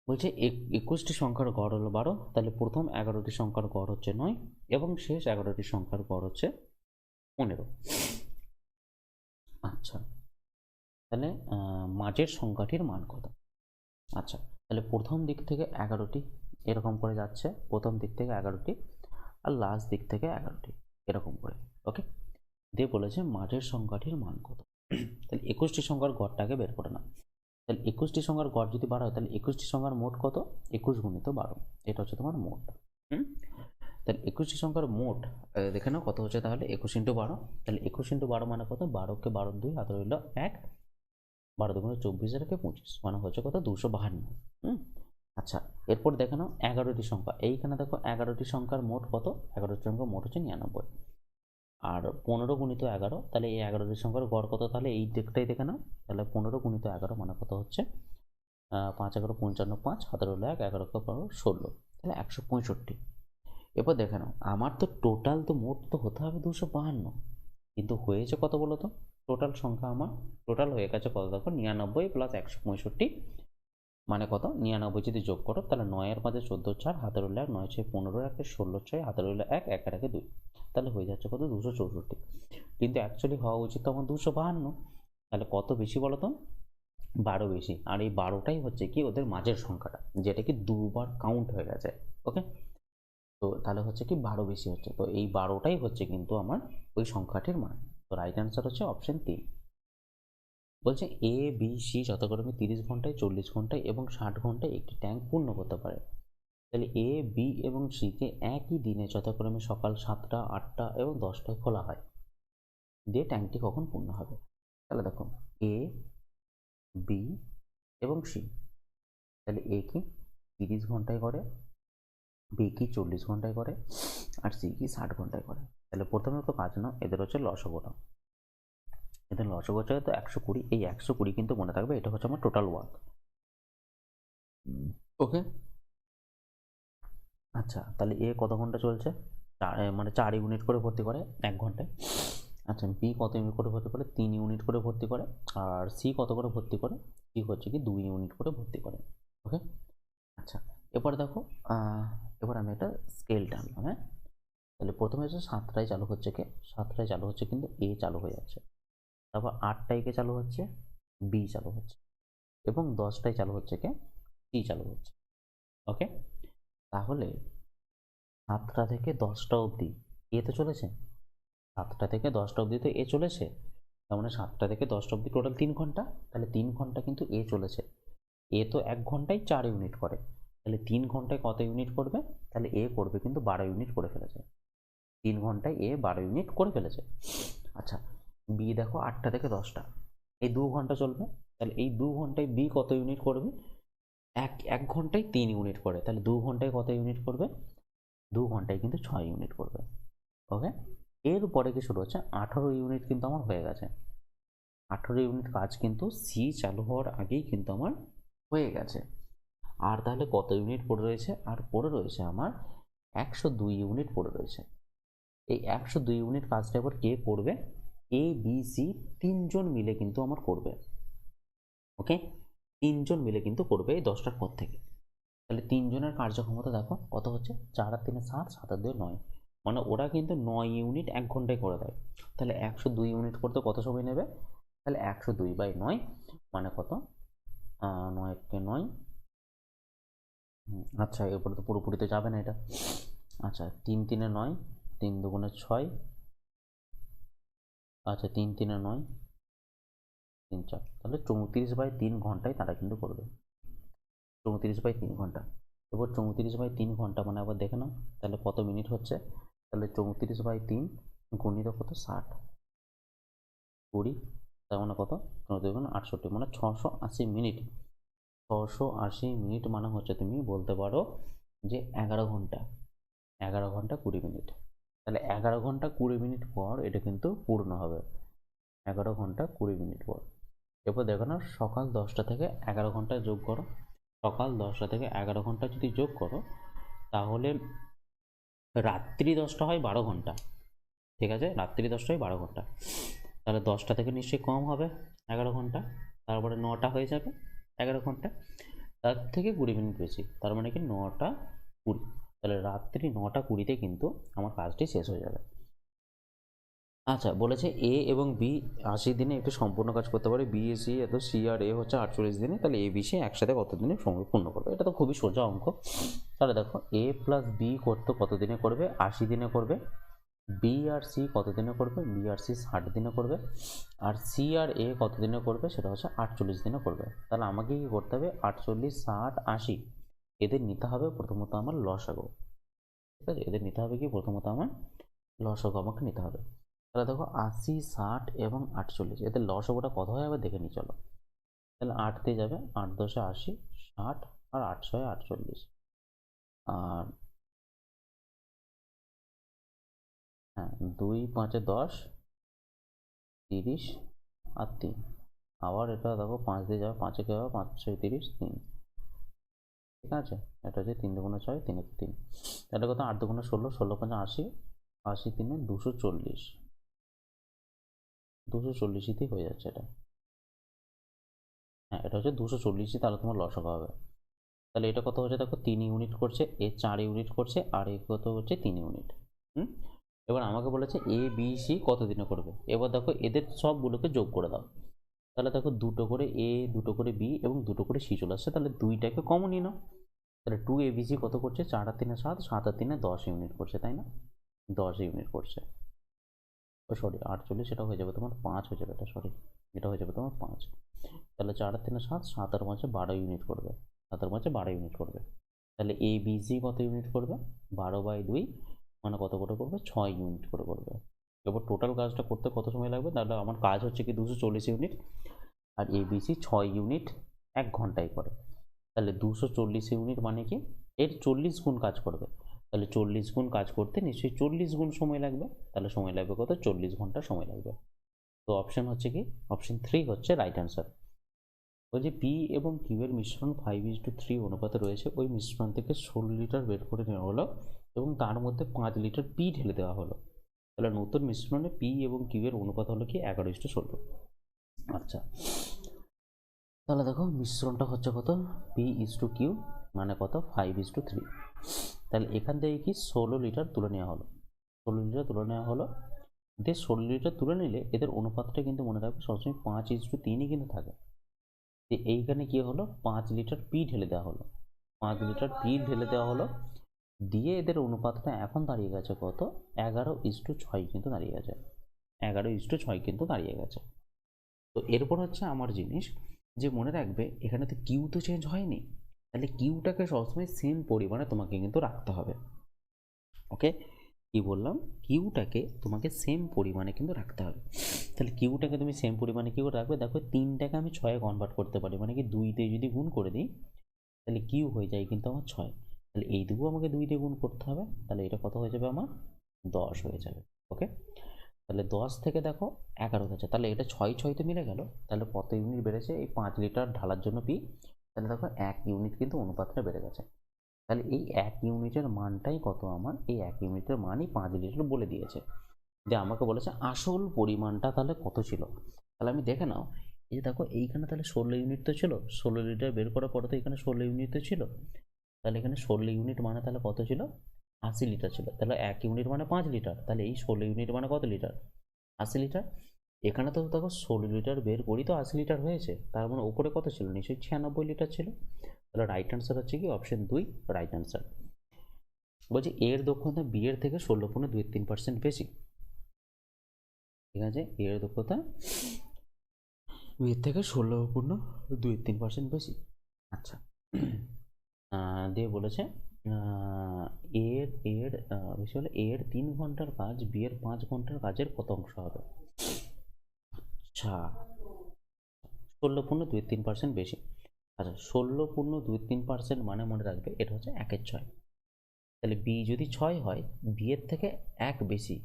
বলছে 21টি সংখ্যার গড় হলো 12, তাহলে প্রথম 11টি সংখ্যার গড় হচ্ছে 9 এবং শেষ 11টি সংখ্যার গড় হচ্ছে 15। আচ্ছা, তাহলে মাঝের সংখ্যাটির মান কত? আচ্ছা, তাহলে প্রথম দিক থেকে 11টি এরকম করে যাচ্ছে, প্রথম দিক থেকে 11টি আর লাস্ট দিক থেকে 11টি এরকম করে, ওকে? দিয়ে বলেছে মাঝের সংখ্যাটির মান কত। তাহলে 21টি সংখ্যার গড়টাকে বের করে না। তাহলে 21টি সংখ্যার গড় যদি 12 হয়, তাহলে 21টি সংখ্যার মোট কত, 21 গুণিত 12, এটা হচ্ছে তোমার মোট। তাহলে 21টি সংখ্যার মোট দেখে নাও কত হচ্ছে, তাহলে 21 ইন্টু 12, তাহলে 21 ইন্টু 12 মানে কত, 12কে 12 2 হাতে রইল 1, 12 দুগুণে 24 আর 25 মানে হচ্ছে কত, 252। আচ্ছা, এরপর দেখে নাও 11টি সংখ্যা, এইখানে দেখো 11টি সংখ্যার মোট কত, 11টি সংখ্যার মোট হচ্ছে 99, আর 15 গুণিত 11, তাহলে এই 11টি সংখ্যার গড় কত, তাহলে এই দিকটাই দেখে নাও, তাহলে 15 গুণিত 11 মানে কত হচ্ছে 5 11 55, 5 হাতে রইল 1, 11 15 16, তাহলে 165। এরপর দেখে নাও আমার তো টোটাল তো মোট তো হতে হবে 252, কিন্তু হয়েছে কত বলো তো, টোটাল সংখ্যা আমার টোটাল হয়ে গেছে কত, দেখো 99 প্লাস 165 মানে কত, 99 যদি যোগ করো তাহলে 9 এর মাঝে 14 4 হাতে রইল 1, 9 6 15 1 16 6 হাতে রইল 1, 1 আর 1 2, তাহলে হয়ে যাচ্ছে কত 264, কিন্তু অ্যাকচুয়ালি হওয়া উচিত তো আমার 252। তাহলে কত বেশি বলো তো, 12 বেশি, আর এই 12টাই হচ্ছে কি ওদের মাঝের সংখ্যাটা, যেটা কি দুবার কাউন্ট হয়ে গেছে, ওকে? তো তাহলে হচ্ছে কি 12 বেশি হচ্ছে, তো এই 12টাই হচ্ছে কিন্তু আমার ওই সংখ্যাটির মান। তো রাইট অ্যান্সার হচ্ছে অপশন 3। বলছে এ বি সি যথাক্রমে 30 ঘন্টায় 40 ঘন্টায় এবং 60 ঘন্টায় একটি ট্যাঙ্ক পূর্ণ করতে পারে। তাহলে এ বি এবং সিকে একই দিনে যথাক্রমে সকাল 7টা 8টা এবং 10টায় খোলা হয়, দিয়ে ট্যাঙ্কটি কখন পূর্ণ হবে? তাহলে দেখো এ বি এবং সি, তাহলে এ কি 30 ঘন্টায় করে, বি কি 40 ঘন্টায় করে, আর সি কি 60 ঘন্টায় করে। তাহলে প্রথমে তো কাজ না, এদের হচ্ছে লসগোটা, এদের লসগো হচ্ছে তো 120, এই 120 কিন্তু মনে থাকবে এটা হচ্ছে আমার টোটাল ওয়ার্ক, ওকে? আচ্ছা, তাহলে এ কত ঘন্টা চলছে, মানে 4 ইউনিট করে ভর্তি করে 1 ঘন্টায়। আচ্ছা, বি কত ইউনিট করে ভর্তি করে, 3 ইউনিট করে ভর্তি করে, আর সি কত করে ভর্তি করে, সি হচ্ছে কি 2 ইউনিট করে ভর্তি করে, ওকে? আচ্ছা, এবার দেখো এবার আমি একটা স্কেল টানলাম, হ্যাঁ? তাহলে প্রথমে হচ্ছে 7টায় চালু হচ্ছে, কে 7টায় চালু হচ্ছে কিন্তু এ চালু হয়ে যাচ্ছে, তারপর 8টায় কে চালু হচ্ছে, বি চালু হচ্ছে, এবং 10টায় চালু হচ্ছে কে, সি চালু হচ্ছে, ওকে? তাহলে 7টা থেকে 10টা অবধি এ তো চলেছে, 7টা থেকে 10টা অবধি তো এ চলেছে, তার মানে 7টা থেকে 10টা অবধি টোটাল 3 ঘন্টা, তাহলে 3 ঘন্টা কিন্তু এ চলেছে। এ তো 1 ঘন্টায় 4 ইউনিট করে, তাহলে 3 ঘন্টায় কত ইউনিট করবে, তাহলে এ করবে কিন্তু 12 ইউনিট করে ফেলেছে, 3 ঘন্টায় এ 12 ইউনিট করে ফেলেছে। আচ্ছা, বি দেখো 8টা থেকে 10টা, এই 2 ঘন্টা চলবে, তাহলে এই 2 ঘন্টায় বি কত ইউনিট করবে, এক ঘন্টায় 3 ইউনিট করে, তাহলে 2 ঘন্টায় কত ইউনিট করবে, 2 ঘন্টায় কিন্তু 6 ইউনিট করবে, ওকে? এরপরে কি শুরু হচ্ছে, 18 ইউনিট কিন্তু আমার হয়ে গেছে, 18 ইউনিট কাজ কিন্তু সি চালু হওয়ার আগেই কিন্তু আমার হয়ে গেছে। আর তাহলে কত ইউনিট পড়ে রয়েছে, আর পড়ে রয়েছে আমার 102 ইউনিট পড়ে রয়েছে। এই 102 ইউনিট কাজটা এবার কে করবে, এ বি সি 3জন মিলে কিন্তু আমার করবে, ওকে? 3জন মিলে কিন্তু করবে এই 10টার পর থেকে। তাহলে 3জনের কার্যক্ষমতা দেখো কত হচ্ছে, 4 আর 3 7, 7 আর 2 9, মানে ওরা কিন্তু 9 ইউনিট 1 ঘন্টায় করে দেয়। তাহলে 102 ইউনিট করতে কত সময় নেবে, তাহলে 102/9 মানে কত, 9 কে 9, আচ্ছা এরপরে তো পুরোপুরি তো যাবে না এটা, আচ্ছা 3 3 9, 3 2 6, আচ্ছা 3 3 9, 3 4, তাহলে 34/3 ঘন্টায় তারা কিন্তু করবে, 34/3 ঘন্টা। এবার 34/3 ঘন্টা মানে আবার দেখে নাও তাহলে কত মিনিট হচ্ছে, তাহলে 34/3 গুণিত কত 60 20, তার মানে কত 64 মানে 680 মিনিট, 680 মিনিট মানে হচ্ছে তুমি বলতে পারো যে 11 ঘন্টা, 11 ঘন্টা 20 মিনিট, তাহলে 11 ঘন্টা 20 মিনিট পর এটা কিন্তু পূর্ণ হবে, 11 ঘন্টা 20 মিনিট পর। এরপর দেখো না, সকাল 10টা থেকে 11 ঘন্টা যোগ করো, সকাল 10টা থেকে 11 ঘন্টা যদি যোগ করো তাহলে রাত্রি 10টা হয় 12 ঘন্টা, ঠিক আছে, রাত্রি 10টা হয় 12 ঘন্টা। তাহলে 10টা থেকে নিশ্চয়ই কম হবে 11 ঘন্টা, তারপরে 9টা হয়ে যাবে 11 ঘন্টা, তার থেকে 20 মিনিট বেশি, তার মানে কি 9টা 20। তাহলে রাত্রি 9টা 20-তে কিন্তু আমার কাজটি শেষ হয়ে যাবে। আচ্ছা, বলেছে এ এবং বি 80 দিনে একটি সম্পূর্ণ কাজ করতে পারে, বি এ সি এত সি আর এ হচ্ছে 48 দিনে, তাহলে এ বি সি একসাথে কত দিনে সম্পূর্ণ করবে? এটা তো খুবই সোজা অঙ্ক। তাহলে দেখো এ প্লাস বি করতে কত দিনে করবে? 80 দিনে করবে। বি আর সি কত দিনে করবে? বি আর সি 60 দিনে করবে। আর সি আর এ কত দিনে করবে? সেটা হচ্ছে 48 দিনে করবে। তাহলে আমাকে কি করতে হবে? 48, 60, 80 এদের নিতে হবে প্রথমত আমার লসাগু, ঠিক আছে, এদের নিতে হবে কি প্রথমত আমার লসাগু আমাকে নিতে হবে। তাহলে দেখো 80, 60 এবং 48 এদের লসাগুটা কত হয় আবার দেখে নিই চলো। তাহলে 8 দিয়ে যাবে, 8 10 80, 60 আর 8 6 48। আর হ্যাঁ, 2 5 10, 30 আর 3। আবার এটা দেখো 5 দিয়ে যাবে, 5 কে যাবে, 5 6 30, 3, ঠিক আছে। এটা হচ্ছে 3 2 6, 3 3। এটা কত? 8 2 16, 16 5 80, 80 3 240, 240ই হয়ে যাচ্ছে এটা। হ্যাঁ, এটা হচ্ছে 240ই, তাহলে তোমার লসাগু হবে। তাহলে এটা কত হচ্ছে দেখো, 3 ইউনিট করছে, এ 4 ইউনিট করছে, আর এ কত হচ্ছে 3 ইউনিট। হুম, এবার আমাকে বলেছে এ বি সি কত দিনে করবে। এবার দেখো এদের সবগুলোকে যোগ করে দাও। তাহলে দেখো দুটো করে এ, দুটো করে বি এবং দুটো করে সি চলে আসছে, তাহলে দুইটাকে কমনই নাও। তাহলে 2 এ বি সি কত করছে? 4 আর 3 7, 7 আর 3 10 ইউনিট করছে, তাই না? 10 ইউনিট করছে। ও সরি, 48, এটা হয়ে যাবে তোমার 5 হয়ে যাবে, এটা সরি, এটা হয়ে যাবে তোমার 5। তাহলে 4 আর 3 7, 7 আর 5 12 ইউনিট করবে, 7 আর 5 12 ইউনিট করবে। তাহলে এ বি সি কত ইউনিট করবে? 12/2 মানে কত করে করবে? 6 ইউনিট করে করবে। এবার টোটাল কাজটা করতে কত সময় লাগবে? তাহলে আমার কাজ হচ্ছে কি 240 unit, R A B C 6 unit 1 ঘন্টায় করে। তাহলে 240 ইউনিট মানে কি এর 40 গুণ কাজ করবে। তাহলে 40 গুণ কাজ করতে নিশ্চয়ই 40 গুণ সময় লাগবে। তাহলে সময় লাগবে কত? 40 ঘন্টা সময় লাগবে। তো অপশন হচ্ছে কি? অপশন 3 হচ্ছে রাইট অ্যান্সার। ওই যে পি এবং কিউ এর মিশ্রণ 5:3 অনুপাতে রয়েছে, ওই মিশ্রণ থেকে 16 লিটার বের করে নেওয়া হলো এবং তার মধ্যে 5 লিটার পি ঢেলে দেওয়া হলো। তাহলে নতুন মিশ্রণে পি এবং কিউ এর অনুপাত হলো কি? 11:16। আচ্ছা, তাহলে দেখো মিশ্রণটা হচ্ছে কত? P/Q মানে কত? 5:3। তাহলে এখান থেকে কি 16 লিটার তুলে নেওয়া হলো, 16 লিটার তুলে নেওয়া হলো। দিয়ে 16 লিটার তুলে নিলে এদের অনুপাতটা কিন্তু মনে রাখবে সবসময় 5:3ই কিন্তু থাকে। যে এইখানে কি হলো? 5 লিটার পি ঢেলে দেওয়া হলো, 5 লিটার পি ঢেলে দেওয়া হলো, দিয়ে এদের অনুপাতটা এখন দাঁড়িয়ে গেছে কত? 11:6 কিন্তু দাঁড়িয়ে গেছে, 11:6 কিন্তু দাঁড়িয়ে গেছে। তো এরপর হচ্ছে আমার জিনিস, যে মনে রাখবে এখানে তো কিউ তো চেঞ্জ হয়নি, তাহলে কিউটাকে সবসময় সেম পরিমাণে তোমাকে কিন্তু রাখতে হবে। ওকে, কি বললাম? কিউটাকে তোমাকে সেম পরিমাণে কিন্তু রাখতে হবে। তাহলে কিউটাকে তুমি সেম পরিমাণে কি করে রাখবে? দেখো 3টাকে আমি 6-এ কনভার্ট করতে পারি, মানে কি 2 দিয়ে যদি গুণ করে দিই তাহলে কিউ হয়ে যায় কিন্তু আমার 6। তাহলে এই দুটো আমাকে 2 দিয়ে গুণ করতে হবে, তাহলে এটা কত হয়ে যাবে আমার? 10 হয়ে যাবে। ওকে, তাহলে 10 থেকে দেখো 11 গেছে, তাহলে এটা 6 6 তো মিলে গেল। তাহলে কত ইউনিট বেড়েছে? এই 5 লিটার ঢালার জন্য পি, তাহলে দেখো 1 ইউনিট কিন্তু অনুপাতটা বেড়ে গেছে। তাহলে এই 1 ইউনিটের মানটাই কত আমার? এই 1 ইউনিটের মানই 5 লিটার বলে দিয়েছে। দিয়ে আমাকে বলেছে আসল পরিমাণটা তাহলে কত ছিল। তাহলে আমি দেখে নাও, এই যে দেখো এইখানে তাহলে 16 ইউনিট তো ছিল, 16 লিটার বের করার পরে তো এখানে 16 ইউনিট তো ছিল। তাহলে এখানে 16 ইউনিট মানে তাহলে কত ছিল? 80 লিটার ছিল। তাহলে 1 ইউনিট মানে 5 লিটার, তাহলে এই 16 ইউনিট মানে কত লিটার? 80 লিটার। এখানে তো দেখো 16 লিটার বের করি তো 80 লিটার হয়েছে, তার মানে উপরে কত ছিল? নিশ্চয়ই 96 লিটার ছিল। তাহলে রাইট অ্যান্সার হচ্ছে কি? Option 2 right answer. বলছি এর দক্ষতা বি এর থেকে 16.23% বেশি, ঠিক আছে, এর দক্ষতা বি এর থেকে 16.23% বেশি। আচ্ছা, দিয়ে বলেছে এর এর বেশি হলে এর 3 ঘন্টার কাজ বি এর 5 ঘন্টার কাজের কত অংশ হবে? আচ্ছা, 16.23% বেশি। আচ্ছা, 16.23% মানে মনে রাখবে এটা হচ্ছে 1/6। তাহলে বি যদি 6 হয়, বি এর থেকে 1 বেশি,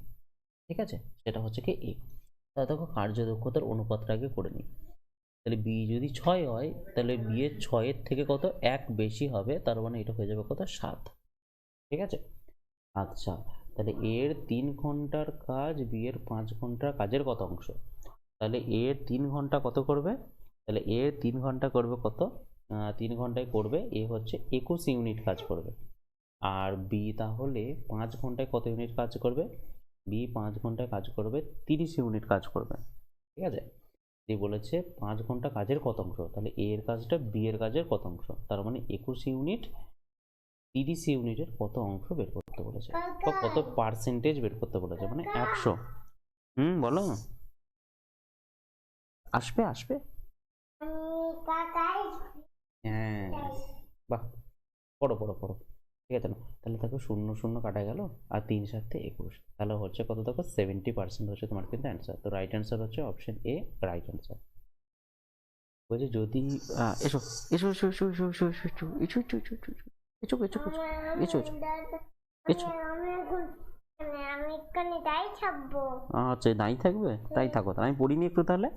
ঠিক আছে, সেটা হচ্ছে কি এ। তাহলে দেখো কার্যদক্ষতার অনুপাতটা আগে করে নিই। তাহলে বি যদি 6 হয়, তাহলে বি এর 6-এর থেকে কত 1 বেশি হবে, তার মানে এটা হয়ে যাবে কত 7, ঠিক আছে। আচ্ছা, তাহলে এর 3 ঘন্টার কাজ বি এর 5 ঘন্টার কাজের কত অংশ? তাহলে এর 3 ঘন্টা কত করবে? তাহলে এর 3 ঘন্টা করবে কত? 3 ঘন্টায় করবে এ হচ্ছে 21 ইউনিট কাজ করবে। আর বি তাহলে 5 ঘন্টায় কত ইউনিট কাজ করবে? বি 5 ঘন্টায় কাজ করবে 30 ইউনিট কাজ করবে, ঠিক আছে। এ বলেছে 5 ঘন্টা কাজের কত অংশ, তাহলে এ এর কাজটা বি এর কাজের কত অংশ, তার মানে 21 ইউনিট 30 ইউনিটের কত অংশ বের করতে বলেছে, বা কত পার্সেন্টেজ বের করতে বলেছে, মানে 100। বলো। আসবে আসবে। হ্যাঁ, বাহ, পড়ো পড়ো পড়ো, ঠিক আছে না। তাহলে দেখো 0 0 কাটা গেল, আর 3 7 21, তাহলে হচ্ছে কত দেখো 70% হচ্ছে তোমার কিন্তু অ্যান্সার। তো রাইট অ্যান্সার হচ্ছে অপশন এ, রাইট অ্যান্সার। বলছে যদি এসো এসো এসো এসো এসো এসো এসো এসো এসো এসো এসো এসো এসো এসো এসো এসো এসো। আচ্ছা, নাই থাকবে, তাই থাকো, আমি পড়িনি একটু তাহলে।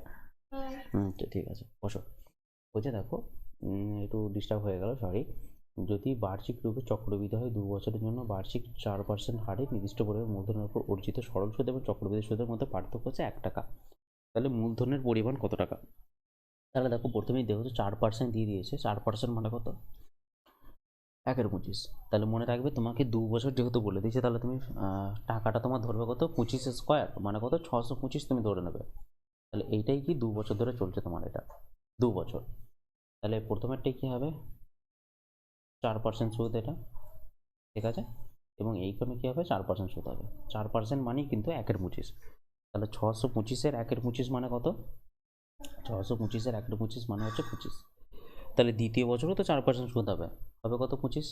ঠিক আছে, বসো। বলছে দেখো, একটু ডিস্টার্ব হয়ে গেল, সরি। যদি বার্ষিক রূপে চক্রবৃদ্ধি হয় 2 বছরের জন্য বার্ষিক 4% হারে নির্দিষ্ট পরিমাণ মূলধনের উপর অর্জিত সরল সুদ এবং চক্রবৃদ্ধি সুদের মধ্যে পার্থক্য হচ্ছে 1 টাকা, তাহলে মূলধনের পরিমাণ কত টাকা? তাহলে দেখো প্রথমেই যেহেতু 4% দিয়ে দিয়েছে, 4% মানে কত? 1/25। তাহলে মনে রাখবে তোমাকে 2 বছর যেহেতু বলে দিয়েছে, তাহলে তুমি টাকাটা তোমার ধরবে কত 25 স্কোয়ার, মানে কত 625 তুমি ধরে নেবে। তাহলে এইটাই কি 2 বছর ধরে চলছে তোমার, এটা 2 বছর। তাহলে প্রথমেরটাই কি হবে 4% সুদ, এটা ঠিক আছে। এবং এইখানে কি হবে 4% সুদ হবে। 4% মানেই কিন্তু 1/25। তাহলে 625-এর 1/25 মানে কত? 625-এর 1/25 মানে হচ্ছে 25। তাহলে দ্বিতীয় বছরও তো 4% সুদ হবে, হবে কত 25।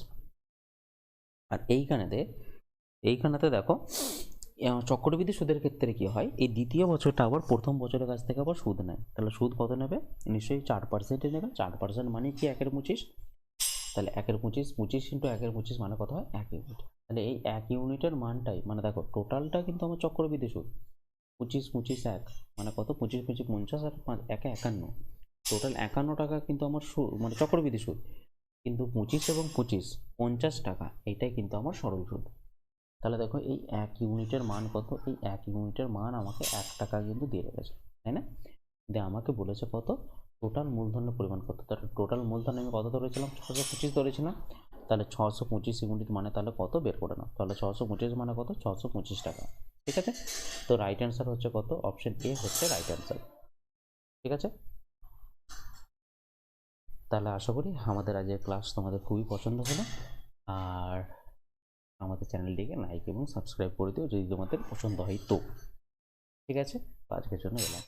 আর এইখানেতে দেখো চক্রবৃদ্ধি সুদের ক্ষেত্রে কি হয়, এই দ্বিতীয় বছরটা আবার প্রথম বছরের কাছ থেকে আবার সুদ নেয়। তাহলে সুদ কত নেবে? নিশ্চয়ই 4%-ই নেবে। 4% মানে কি 1/25। তাহলে 1/25, 25 ইন্টু 1/25 মানে কত হয় 1 ইউনিট। তাহলে এই 1 ইউনিটের মানটাই, মানে দেখো টোটালটা কিন্তু আমার চক্রবৃদ্ধি সুদ 25 25 1 মানে কত 25 25 50 আর 1 51, টোটাল 51 টাকা কিন্তু আমার সুদ, মানে চক্রবৃদ্ধি সুদ। কিন্তু 25 এবং 25 50 টাকা, এইটাই কিন্তু আমার সরল সুদ। তাহলে দেখো এই 1 ইউনিটের মান কত? এই 1 ইউনিটের মান আমাকে 1 টাকা কিন্তু দিয়ে রেখেছে, তাই না। দিয়ে আমাকে বলেছে কত টোটাল মূলধনের পরিমাণ কত। তাহলে টোটাল মূলধন আমি কত ধরেছিলাম 625 ধরেছিলাম। তাহলে 625 ইউনিট মানে তাহলে কত বের করে নাও। তাহলে 625 মানে কত 625 টাকা, ঠিক আছে। তো রাইট অ্যান্সার হচ্ছে কত? অপশন এ হচ্ছে রাইট অ্যান্সার, ঠিক আছে। তাহলে আশা করি আমাদের আজকের ক্লাস তোমাদের খুবই পছন্দ হলো। আর আমাদের চ্যানেলটিকে লাইক এবং সাবস্ক্রাইব করে দিও যদি তোমাদের পছন্দ হয় তো, ঠিক আছে। আজকের জন্য এলাম।